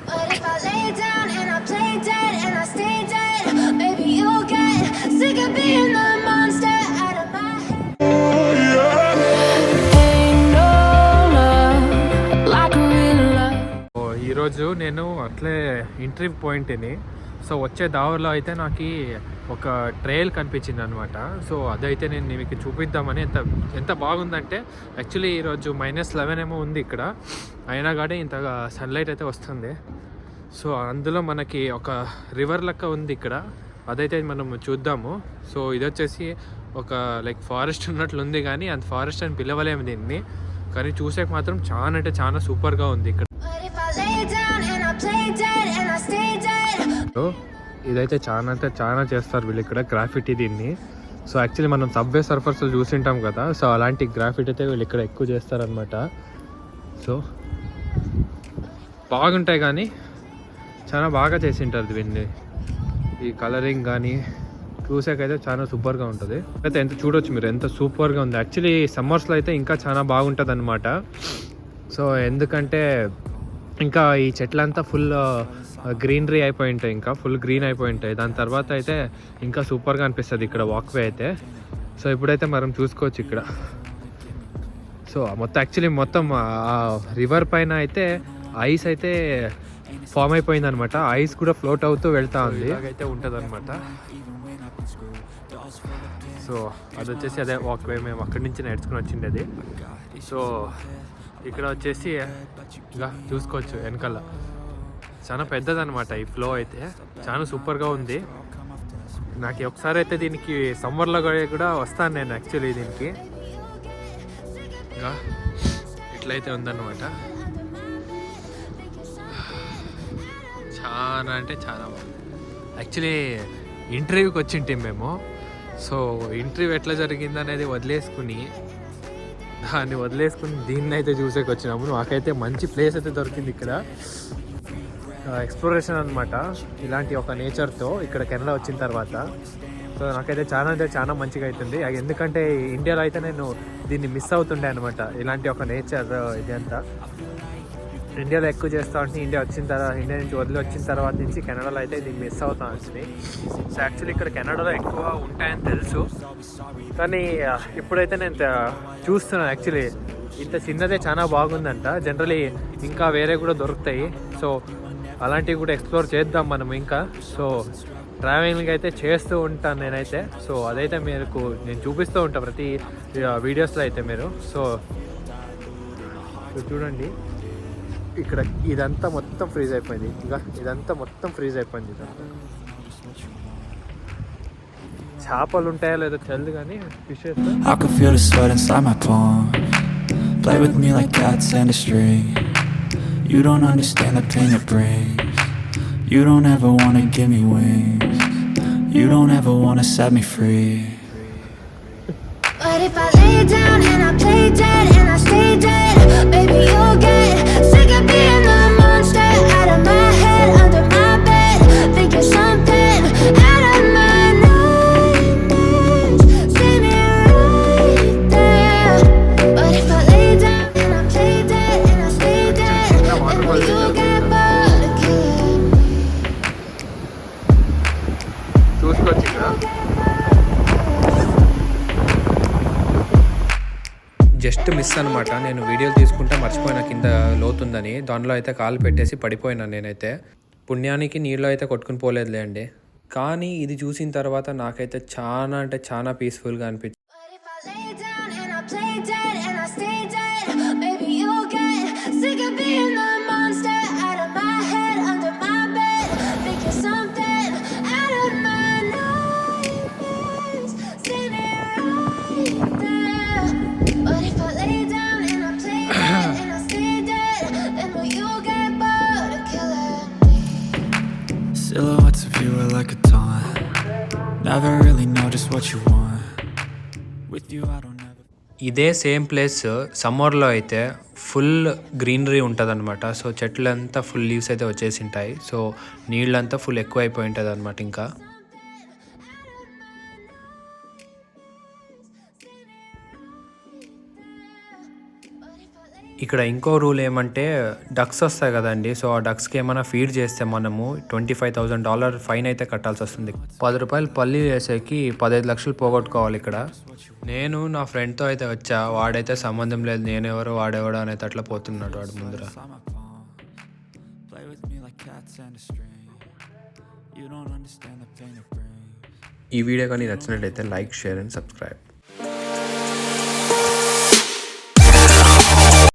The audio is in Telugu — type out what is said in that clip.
But if I lay down and I play dead and I stay dead, maybe you'll get sick of being the monster out of my head. Ain't no love like a real love. ఈరోజు నేను అట్లే ఇంటర్వ్యూ పాయింట్ని సో వచ్చే దారిలో అయితే నాకు ఒక ట్రైల్ కనిపించింది అనమాట. సో అదైతే నేను మీకు చూపిద్దామని ఎంత బాగుందంటే యాక్చువల్లీ ఈరోజు -11 ఏమో ఉంది ఇక్కడ, అయినా కానీ ఇంతగా సన్లైట్ అయితే వస్తుంది. సో అందులో మనకి ఒక రివర్ లెక్క ఉంది ఇక్కడ, అదైతే మనం చూద్దాము. సో ఇది వచ్చేసి ఒక లైక్ ఫారెస్ట్ ఉన్నట్లు ఉంది, కానీ అంత ఫారెస్ట్ అని పిలవలేము దీన్ని, కానీ చూసేకి మాత్రం చాలా అంటే చాలా సూపర్గా ఉంది ఇక్కడ. ఇదైతే చాలా అంటే చాలా చేస్తారు వీళ్ళు ఇక్కడ గ్రాఫిటీ దీన్ని. సో యాక్చువల్లీ మనం సబ్వే సర్ఫర్స్లో చూసింటాం కదా, సో అలాంటి గ్రాఫిటీ అయితే వీళ్ళు ఇక్కడ ఎక్కువ చేస్తారనమాట. సో బాగుంటాయి, కానీ చాలా బాగా చేసింటారు దీన్ని. ఈ కలరింగ్ కానీ చూసాకైతే చాలా సూపర్గా ఉంటుంది. అయితే ఎంత చూడొచ్చు మీరు, ఎంత సూపర్గా ఉంది. యాక్చువల్లీ సమ్మర్స్లో అయితే ఇంకా చాలా బాగుంటుంది అనమాట. సో ఎందుకంటే ఇంకా ఈ చెట్లంతా ఫుల్ గ్రీనరీ అయిపోయి ఉంటాయి, ఇంకా ఫుల్ గ్రీన్ అయిపోయి ఉంటాయి. దాని తర్వాత అయితే ఇంకా సూపర్గా అనిపిస్తుంది ఇక్కడ వాక్వే అయితే. సో ఇప్పుడైతే మనం చూసుకోవచ్చు ఇక్కడ. సో యాక్చువల్లీ మొత్తం రివర్ పైన అయితే ఐస్ అయితే ఫామ్ అయిపోయింది అనమాట. ఐస్ కూడా ఫ్లోట్ అవుతూ వెళ్తా ఉంది, అయితే ఉంటుంది అనమాట. సో అది వచ్చేసి అదే వాక్వే, మేము అక్కడి నుంచి నేర్చుకుని వచ్చిండేది. సో ఇక్కడ వచ్చేసి ఇక చూసుకోవచ్చు వెనకాల చాలా పెద్దదన్నమాట ఈ ఫ్లో అయితే, చాలా సూపర్గా ఉంది. నాకు ఒకసారి అయితే దీనికి సమ్మర్లో కూడా వస్తాను నేను యాక్చువల్లీ దీనికి. ఇంకా ఇట్లయితే ఉందన్నమాట, చాలా అంటే చాలా బాగుంది. యాక్చువల్లీ ఇంటర్వ్యూకి వచ్చింటే మేము, సో ఇంటర్వ్యూ ఎట్లా జరిగింది అనేది వదిలేసుకుని దీన్ని అయితే చూసేకి వచ్చినాము. నాకైతే మంచి ప్లేస్ అయితే దొరికింది ఇక్కడ, ఎక్స్ప్లోరేషన్ అనమాట ఇలాంటి ఒక నేచర్తో ఇక్కడ కెనడా వచ్చిన తర్వాత. సో నాకైతే చాలా అంటే చాలా మంచిగా అవుతుంది, ఎందుకంటే ఇండియాలో అయితే నేను దీన్ని మిస్ అవుతుండే అనమాట. ఇలాంటి ఒక నేచర్ ఇది అంతా ఇండియాలో ఎక్కువ చేస్తూ ఉంటే, ఇండియా నుంచి వదిలి వచ్చిన తర్వాత నుంచి కెనడాలో అయితే దీన్ని మిస్ అవుతా వచ్చింది. సో యాక్చువల్లీ ఇక్కడ కెనడాలో ఎక్కువ ఉంటాయని తెలుసు, కానీ ఇప్పుడైతే నేను చూస్తున్నాను యాక్చువల్లీ ఇంత చిన్నదే చాలా బాగుందంట. జనరలీ ఇంకా వేరే కూడా దొరుకుతాయి, సో అలాంటివి కూడా ఎక్స్ప్లోర్ చేద్దాం మనం ఇంకా. సో ట్రావెలింగ్ అయితే చేస్తూ ఉంటాను నేనైతే. సో అదైతే నేను చూపిస్తూ ఉంటాను ప్రతి వీడియోస్లో అయితే మీరు. సో చూడండి ఇక్కడ ఇదంతా మొత్తం ఫ్రీజ్ అయిపోయింది, ఇంకా ఇదంతా మొత్తం ఫ్రీజ్ అయిపోయింది. ఇదంతా చేపలు ఉంటాయో లేదో తెలియదు, కానీ fishes. I can feel the sweat inside my palm. Play with me like cats and a string. You don't understand the pain it brings. You don't ever wanna give me wings. You don't ever wanna set me free. But if I lay down and I play dead and I stay dead, maybe you'll get sick of being the monster out of my head, under my bed, thinking something out of my nightmares. See me right there. But if I lay down and I play dead and I stay dead, then will you get bored of killing me? చూసుకోవచ్చు ఇక్కడ. జస్ట్ మిస్ అనమాట, నేను వీడియోలు తీసుకుంటే మర్చిపోయినా కింద లోతుందని, దానిలో అయితే కాలు పెట్టేసి పడిపోయినా నేనైతే. పుణ్యానికి నీళ్ళు అయితే కొట్టుకుని పోలేదులే అండి, కానీ ఇది చూసిన తర్వాత నాకైతే చాలా అంటే చాలా పీస్ఫుల్గా అనిపించింది. But if I lay down and I play dead and I stay dead, maybe you'll get sick of being the monster out of my head, under my bed, thinking something out of my nightmares. See me right there. But if I lay down and I play dead and I stay dead, then will you get bored of killing me? Silhouettes of you are like a taunt. Never really know just what you want. With you I don't ever. ఇదే సేమ్ ప్లేస్ సమ్మర్లో అయితే ఫుల్ గ్రీనరీ ఉంటుంది అనమాట. సో చెట్లంతా ఫుల్ లీవ్స్ అయితే వచ్చేసి ఉంటాయి, సో నీళ్ళంతా ఫుల్ ఎక్కువ అయిపోయి ఉంటుంది అనమాట. ఇంకా ఇక్కడ ఇంకో రూల్ ఏమంటే డక్స్ వస్తాయి కదండి, సో ఆ డక్స్కి ఏమైనా ఫీడ్ చేస్తే మనము $25,000 ఫైన్ అయితే కట్టాల్సి వస్తుంది. ₹10 పల్లి వేసేకి 15 లక్షలు పోగొట్టుకోవాలి ఇక్కడ. నేను నా ఫ్రెండ్తో అయితే వచ్చా, వాడైతే సంబంధం లేదు నేనెవరు వాడేవాడు అనేది అట్లా పోతున్నాడు వాడు ముందర. ఈ వీడియో కానీ నచ్చినట్లయితే లైక్, షేర్ అండ్ సబ్స్క్రైబ్.